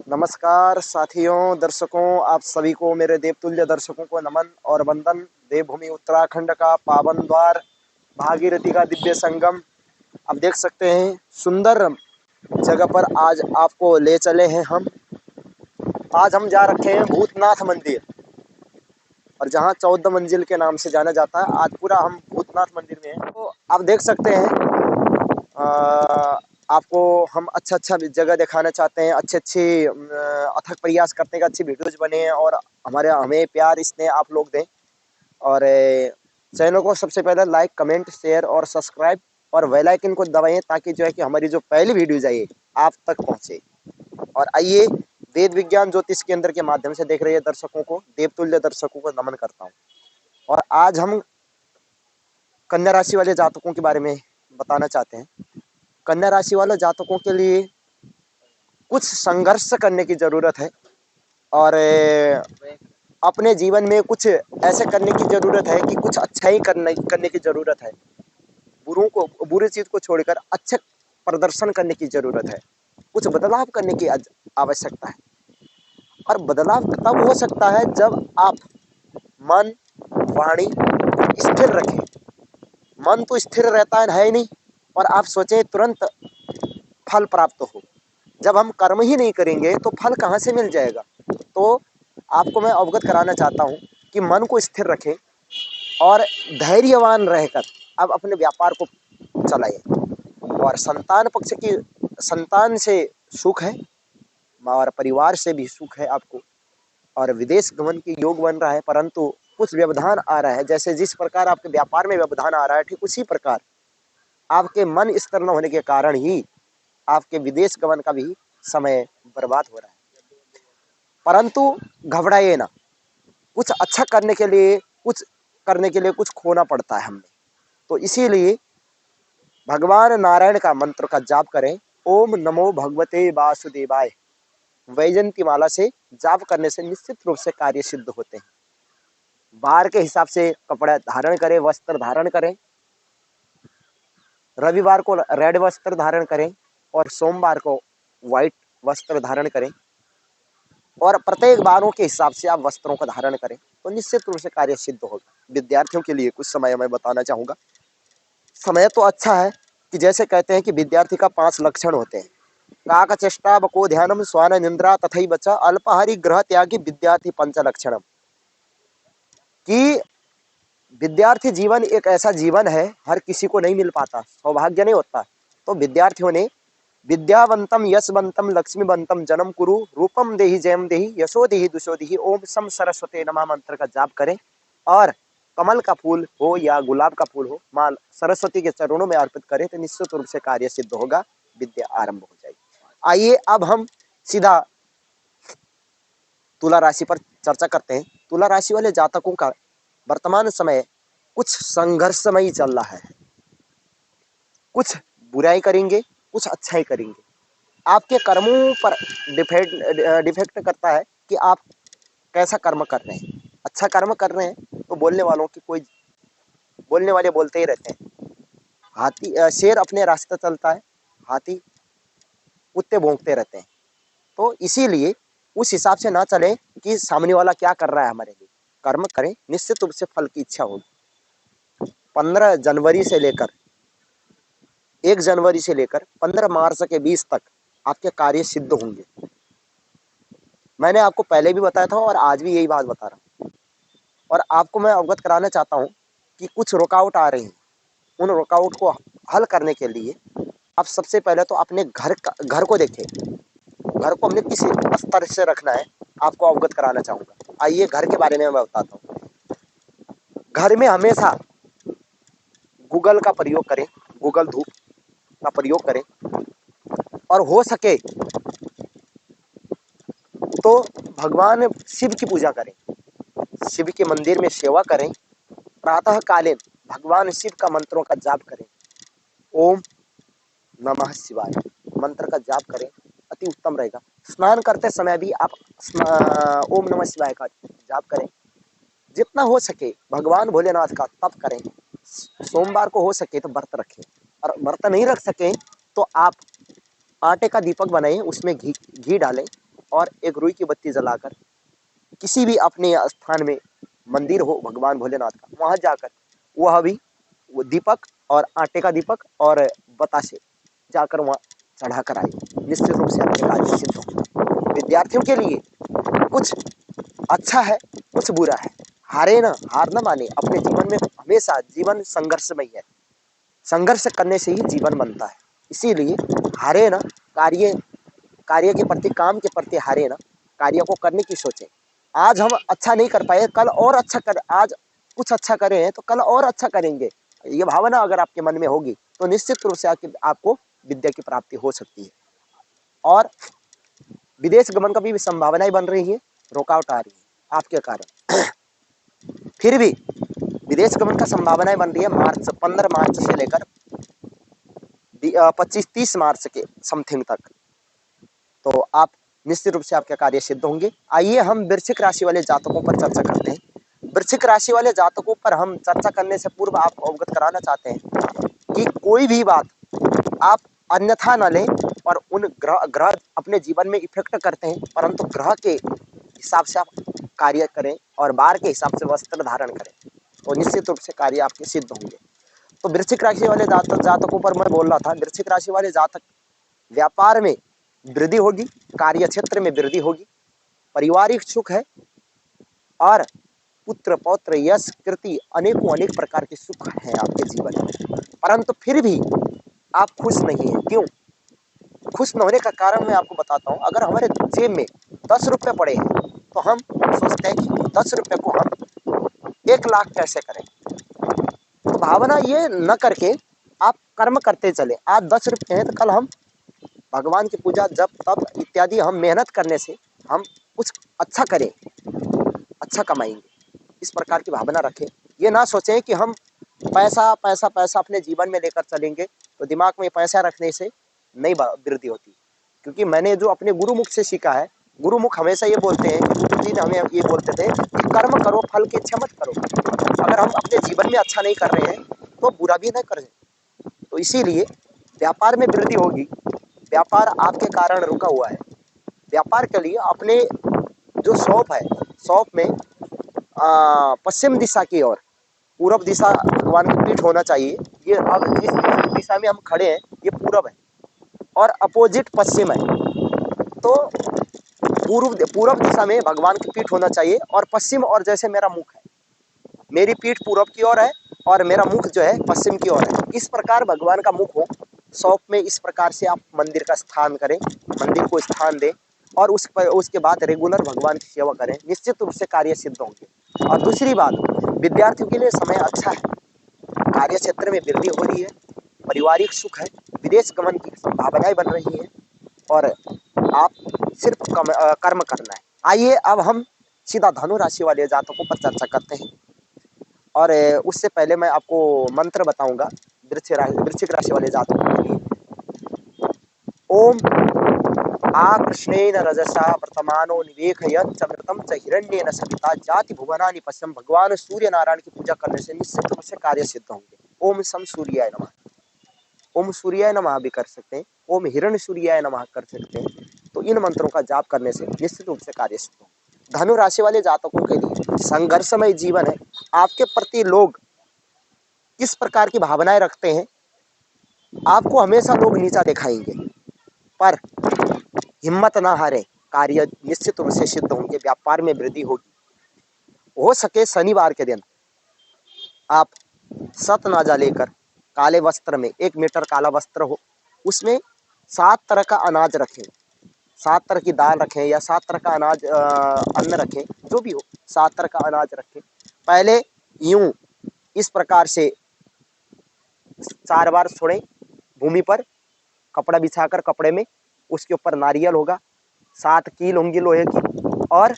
नमस्कार साथियों, दर्शकों, आप सभी को मेरे देवतुल्य दर्शकों को नमन और वंदन। देवभूमि उत्तराखंड का पावन द्वार, भागीरथी का दिव्य संगम। आप देख सकते हैं सुंदर जगह पर आज आपको ले चले हैं हम। आज हम जा रखे हैं भूतनाथ मंदिर, और जहां 14 मंजिल के नाम से जाना जाता है। आज पूरा हम भूतनाथ मंदिर में हैं। तो आप देख सकते हैं, आपको हम अच्छा जगह दिखाना चाहते हैं। अच्छे अथक प्रयास करते हैं कि अच्छी वीडियोज बने और हमें प्यार स्नेह आप लोग दें। और चैनल को सबसे पहले लाइक, कमेंट, शेयर और सब्सक्राइब और बेल आइकन को दबाएं, ताकि जो है कि हमारी जो पहली वीडियोज आई आप तक पहुंचे। और आइए, वेद विज्ञान ज्योतिष केंद्र के माध्यम से देख रहे दर्शकों को, देवतुल्य दर्शकों को नमन करता हूँ। और आज हम कन्या राशि वाले जातकों के बारे में बताना चाहते हैं। कन्या राशि वाले जातकों के लिए कुछ संघर्ष करने की जरूरत है, और अपने जीवन में कुछ ऐसे करने की जरूरत है कि कुछ अच्छा ही करने की जरूरत है। बुरी चीज को छोड़कर अच्छे प्रदर्शन करने की जरूरत है। कुछ बदलाव करने की आवश्यकता है। और बदलाव तब हो सकता है जब आप मन, वाणी स्थिर रखें। मन तो स्थिर रहता है ही नहीं, और आप सोचें तुरंत फल प्राप्त हो। जब हम कर्म ही नहीं करेंगे तो फल कहाँ से मिल जाएगा। तो आपको मैं अवगत कराना चाहता हूँ कि मन को स्थिर रखें और धैर्यवान रहकर अब अपने व्यापार को चलाएं। और संतान से सुख है, और परिवार से भी सुख है आपको। और विदेश गमन के योग बन रहा है, परंतु कुछ व्यवधान आ रहा है। जैसे जिस प्रकार आपके व्यापार में व्यवधान आ रहा है, ठीक उसी प्रकार आपके मन स्थिर न होने के कारण ही आपके विदेश गमन का भी समय बर्बाद हो रहा है। परंतु घबराइए ना। कुछ अच्छा करने के लिए कुछ खोना पड़ता है हमें। तो इसीलिए भगवान नारायण का मंत्र का जाप करें। ओम नमो भगवते वासुदेवाय। वैजंती माला से जाप करने से निश्चित रूप से कार्य सिद्ध होते हैं। बार के हिसाब से कपड़ा धारण करें, वस्त्र धारण करें। रविवार को रेड वस्त्र धारण करें और सोमवार को व्हाइट वस्त्र धारण करें। और प्रत्येक बारों के हिसाब से आप वस्त्रों का धारण करें तो निश्चित रूप से कार्य सिद्ध होगा। विद्यार्थियों के लिए कुछ समय मैं बताना चाहूंगा। समय तो अच्छा है कि जैसे कहते हैं कि विद्यार्थी का 5 लक्षण होते हैं। काक चेष्टा बको ध्यानम स्वान निंद्रा तथई बचा अल्पहारी ग्रह त्यागी विद्यार्थी पंच लक्षणम। कि विद्यार्थी जीवन एक ऐसा जीवन है, हर किसी को नहीं मिल पाता, सौभाग्य नहीं होता। तो विद्यार्थियों ने विद्यावंतम यशवंतम लक्ष्मीवंतम जन्म कुरु रूपम देहि जयम देहि यशो देहि दुशो देहि ओम सम सरस्वते नमः मंत्र का जाप करें। और कमल का फूल हो या गुलाब का फूल हो, मां सरस्वती के चरणों में अर्पित करें तो निश्चित रूप से कार्य सिद्ध होगा, विद्या आरंभ हो जाएगी। आइए अब हम सीधा तुला राशि पर चर्चा करते हैं। तुला राशि वाले जातकों का वर्तमान समय कुछ संघर्षमयी चल रहा है। कुछ बुराई करेंगे, कुछ अच्छाई करेंगे। आपके कर्मों पर डिफेक्ट करता है कि आप कैसा कर्म कर रहे हैं। अच्छा कर्म कर रहे हैं तो बोलने वाले बोलते ही रहते हैं। शेर अपने रास्ते चलता है, हाथी कुत्ते भौंकते रहते हैं। तो इसीलिए उस हिसाब से ना चले कि सामने वाला क्या कर रहा है हमारे लिए। कर्म करें, निश्चित रूप से फल की इच्छा होगी। 15 जनवरी से लेकर 1 जनवरी से लेकर 15 मार्च के 20 तक आपके कार्य सिद्ध होंगे। मैंने आपको पहले भी बताया था और आज भी यही बात बता रहा हूँ। और आपको मैं अवगत कराना चाहता हूँ कि कुछ रुकावट आ रही है। उन रुकावट को हल करने के लिए आप सबसे पहले तो अपने घर को देखें। घर को हमने किस स्तर से रखना है, आपको अवगत कराना चाहूंगा। आइए घर के बारे में मैं बताता हूँ। घर में हमेशा गूगल का प्रयोग करें, गूगल धूप का प्रयोग करें। और हो सके तो भगवान शिव की पूजा करें, शिव के मंदिर में सेवा करें। प्रातः कालीन भगवान शिव का मंत्रों का जाप करें। ओम नमः शिवाय मंत्र का जाप करें, अति उत्तम रहेगा। स्नान करते समय भी आप ओम नमः शिवाय का जाप करें। जितना हो सके भगवान भोलेनाथ का तप करें। सोमवार को हो सके तो व्रत रखें, और व्रत नहीं रख सकें तो आप आटे का दीपक बनाएं, उसमें घी डालें और एक रुई की बत्ती जलाकर किसी भी अपने स्थान में मंदिर हो भगवान भोलेनाथ का, वहां जाकर वह भी वो दीपक और आटे का दीपक और बतासे जाकर वहां चढ़ा कर आए, निश्चित रूप से आपके कार्य सिद्ध होंगे। विद्यार्थियों के लिए कुछ अच्छा है, कुछ बुरा है। हार ना माने, अपने जीवन में हमेशा जीवन संघर्षमय है, संघर्ष करने से ही जीवन बनता है। इसीलिए हारे ना, कार्य कार्य के प्रति, काम के प्रति हारे ना, कार्य को करने की सोचें। आज हम अच्छा नहीं कर पाए, कल और अच्छा कर, आज कुछ अच्छा करे हैं तो कल और अच्छा करेंगे। ये भावना अगर आपके मन में होगी तो निश्चित रूप से आपको विद्या की प्राप्ति हो सकती है। और विदेश गमन का भी संभावनाएं बन रही है, रुकावट आ रही है आपके कारण। फिर भी विदेश गमन का संभावनाएं बन रही है 15 मार्च से लेकर 25-30 मार्च के समथिंग तक। तो आप निश्चित रूप से आपके कार्य सिद्ध होंगे। आइए हम वृश्चिक राशि वाले जातकों पर चर्चा करते हैं। वृश्चिक राशि वाले जातकों पर हम चर्चा करने से पूर्व आपको अवगत कराना चाहते हैं कि कोई भी बात आप अन्यथा न लें, और उन ग्रह अपने जीवन में इफेक्ट करते हैं, परंतु ग्रह के हिसाब से आप कार्य करें और बार के हिसाब से वस्त्र धारण करें, तो निश्चित रूप से कार्य आपके सिद्ध होंगे। तो वृश्चिक राशि वाले जातकों पर मैं बोल रहा था, वृश्चिक राशि वाले जातक व्यापार में वृद्धि होगी, कार्य क्षेत्र में वृद्धि होगी, पारिवारिक सुख है, और पुत्र पौत्र यश कीर्ति अनेक प्रकार के सुख हैं आपके जीवन में। परंतु फिर भी आप खुश नहीं हैं। क्यों खुश न होने का कारण मैं आपको बताता हूँ। अगर हमारे जेब में 10 रुपये पड़े हैं तो हम सोचते हैं कि 10 रुपये को हम 1 लाख कैसे करें। तो भावना ये न करके आप कर्म करते चले। आज 10 रुपये हैं तो कल हम भगवान की पूजा जप तप इत्यादि हम मेहनत करने से हम कुछ अच्छा करें, अच्छा कमाएंगे, इस प्रकार की भावना रखें। ये ना सोचें कि हम पैसा पैसा पैसा अपने जीवन में लेकर चलेंगे, तो दिमाग में पैसा रखने से नहीं वृद्धि होती। क्योंकि मैंने जो अपने गुरुमुख से सीखा है, गुरुमुख हमेशा ये बोलते हैं, गुरु जी ने हमें ये बोलते थे कि कर्म करो फल की इच्छा मत करो। अगर हम अपने जीवन में अच्छा नहीं कर रहे हैं तो बुरा भी नहीं करें। तो इसीलिए व्यापार में वृद्धि होगी। व्यापार आपके कारण रुका हुआ है। व्यापार के लिए अपने जो शॉप है, शॉप में पश्चिम दिशा की ओर, पूरब दिशा भगवान की पीठ होना चाहिए। ये अब जिस दिशा में हम खड़े हैं ये पूरब है और अपोजिट पश्चिम है। तो पूरब दिशा में भगवान की पीठ होना चाहिए और पश्चिम, और जैसे मेरा मुख है, मेरी पीठ पूरब की ओर है और मेरा मुख जो है पश्चिम की ओर है, इस प्रकार भगवान का मुख हो शॉप में। इस प्रकार से आप मंदिर का स्थान करें, मंदिर को स्थान दें, और उसके बाद रेगुलर भगवान की सेवा करें, निश्चित रूप से कार्य सिद्ध होंगे। और दूसरी बात, विद्यार्थियों के लिए समय अच्छा है, कार्य क्षेत्र में वृद्धि हो रही है, पारिवारिक सुख है, विदेश गमन की संभावनाएं बन रही है, और आप सिर्फ कर्म करना है। आइए अब हम सीधा धनु राशि वाले जातकों पर चर्चा करते हैं। और उससे पहले मैं आपको मंत्र बताऊंगा वृश्चिक राशि वाले जातकों के लिए। ओम आकृष्णेन रजसा वर्तमानो निवेखयत् चमृतम च हिरण्येन सविता जाति भुवनानि पश्यम। भगवान सूर्य नारायण की पूजा करने से निश्चित रूप से कार्य सिद्ध होंगे। ओम सम सूर्याय नमः, ओम सूर्याय नमः भी कर सकते हैं, ओम हिरण्य सूर्याय नमः कर सकते हैं। तो इन मंत्रों का जाप करने से निश्चित रूप से कार्य सिद्ध होंगे। धनु राशि वाले जातकों के लिए संघर्षमय जीवन है। आपके प्रति लोग किस प्रकार की भावनाएं रखते हैं, आपको हमेशा लोग नीचा दिखाएंगे, पर हिम्मत ना हारे, कार्य निश्चित रूप से सिद्ध होंगे, व्यापार में वृद्धि होगी। हो सके शनिवार के दिन आप सतनाजा लेकर काले वस्त्र में, 1 मीटर काला वस्त्र हो, उसमें 7 तरह का अनाज रखें, 7 तरह की दाल रखें या 7 तरह का अनाज अन्न रखें, जो भी हो 7 तरह का अनाज रखें। पहले यूं इस प्रकार से 4 बार छोड़ें भूमि पर, कपड़ा बिछाकर, कपड़े में उसके ऊपर नारियल होगा, 7 कील होंगी लोहे की, और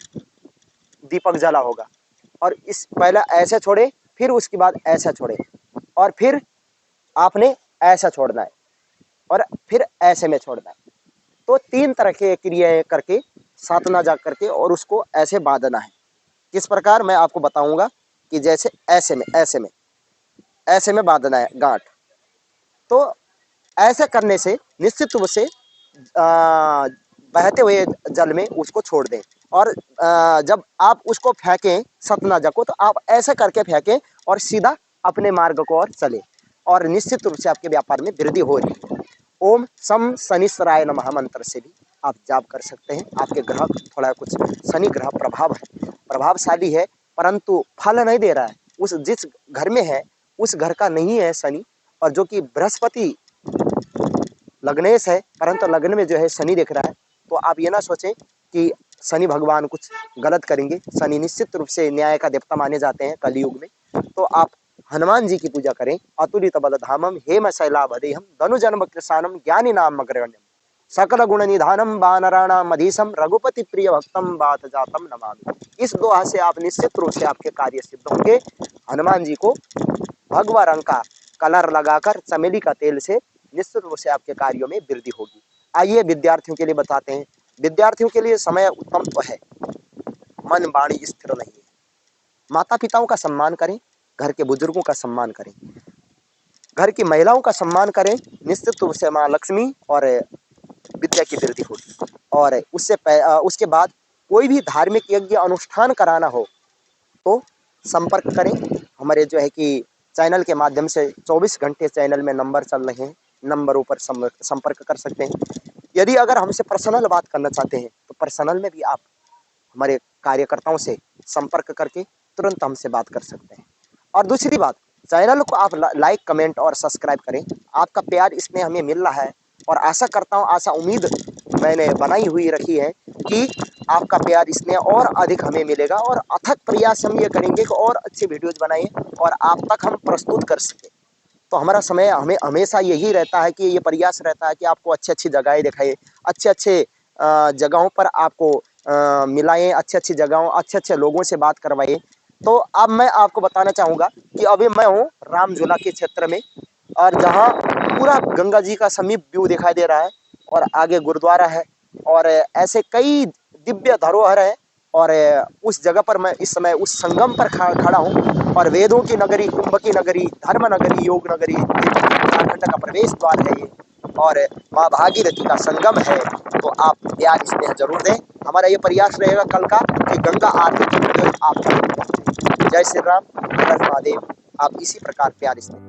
दीपक जला होगा। और इस पहला ऐसे छोड़े, फिर उसके बाद ऐसा छोड़े, और फिर आपने ऐसा छोड़ना है, और फिर ऐसे में छोड़ना है। तो 3 तरह के क्रियाएं करके, सातना जा करके, और उसको ऐसे बांधना है। किस प्रकार मैं आपको बताऊंगा कि जैसे ऐसे में बांधना है गांठ। तो ऐसे करने से निश्चित रूप से बहते हुए जल में उसको छोड़ दें। और जब आप उसको फेंकें सतनाजा को, तो आप ऐसा करके फेंकें और सीधा अपने मार्ग को और चलें, और निश्चित रूप से आपके व्यापार में वृद्धि हो रही है। ओम सम शनिश्चराय नमः मंत्र से भी आप जाप कर सकते हैं। आपके ग्रह थोड़ा कुछ शनि ग्रह प्रभावशाली है, परंतु फल नहीं दे रहा है। उस जिस घर में है उस घर का नहीं है शनि, और जो कि बृहस्पति लग्नेश है, परंतु लग्न में जो है शनि दिख रहा है। तो आप ये ना सोचें कि शनि भगवान कुछ गलत करेंगे। शनि निश्चित रूप से न्याय का देवता माने जाते हैं कलयुग में। तो आप हनुमान जी की पूजा करें। अतुलित बलधामम हेम शैलाभदेहम धनुजन्म कृशानम ज्ञानी नाम अग्रगण्यम सकल गुण निधानम वानराणाम मधीशम रघुपति प्रिय भक्तम बात जातम नमामि। इस दुआ से आप निश्चित रूप से आपके कार्य सिद्ध होंगे। हनुमान जी को भगवा रंग का कलर लगाकर चमेली का तेल से निश्चित रूप से आपके कार्यों में वृद्धि होगी। आइए विद्यार्थियों के लिए बताते हैं। विद्यार्थियों के लिए समय उत्तम तो है, मन वाणी स्थिर नहीं है। माता पिताओं का सम्मान करें, घर के बुजुर्गों का सम्मान करें, घर की महिलाओं का सम्मान करें। निश्चित रूप से माँ लक्ष्मी और विद्या की वृद्धि होगी। और उसके बाद कोई भी धार्मिक यज्ञ अनुष्ठान कराना हो तो संपर्क करें। हमारे जो है कि चैनल के माध्यम से 24 घंटे चैनल में नंबर चल रहे हैं, नंबरों पर संपर्क कर सकते हैं। यदि अगर हमसे पर्सनल बात करना चाहते हैं तो पर्सनल में भी आप हमारे कार्यकर्ताओं से संपर्क करके तुरंत हमसे बात कर सकते हैं। और दूसरी बात, चैनल को आप लाइक कमेंट और सब्सक्राइब करें। आपका प्यार इसमें हमें मिल रहा है, और आशा करता हूँ, आशा उम्मीद मैंने बनाई हुई रखी है कि आपका प्यार इसमें और अधिक हमें मिलेगा, और अथक प्रयास हम ये करेंगे कि और अच्छे वीडियोज बनाएं और आप तक हम प्रस्तुत कर सकें। तो हमारा समय हमें हमेशा यही रहता है कि ये प्रयास रहता है कि आपको अच्छी अच्छी जगहें दिखाएं, अच्छे अच्छे जगहों पर आपको मिलाएं, अच्छी अच्छी जगहों अच्छे अच्छे लोगों से बात करवाएं। तो अब मैं आपको बताना चाहूँगा कि अभी मैं हूँ रामझूला के क्षेत्र में, और जहाँ पूरा गंगा जी का समीप व्यू दिखाई दे रहा है, और आगे गुरुद्वारा है, और ऐसे कई दिव्य धरोहर है। और उस जगह पर मैं इस समय उस संगम पर खड़ा हूँ, और वेदों की नगरी, कुंभ की नगरी, धर्म नगरी, योग नगरी, उत्तराखंड का प्रवेश द्वार है ये, और माँ भागीरथी का संगम है। तो आप प्यार स्नेह जरूर दें। हमारा ये प्रयास रहेगा कल का कि गंगा आरती की वीडियो आप तक पहुंचे। जय श्री राम, हर हर महादेव। आप इसी प्रकार प्यार स्नेह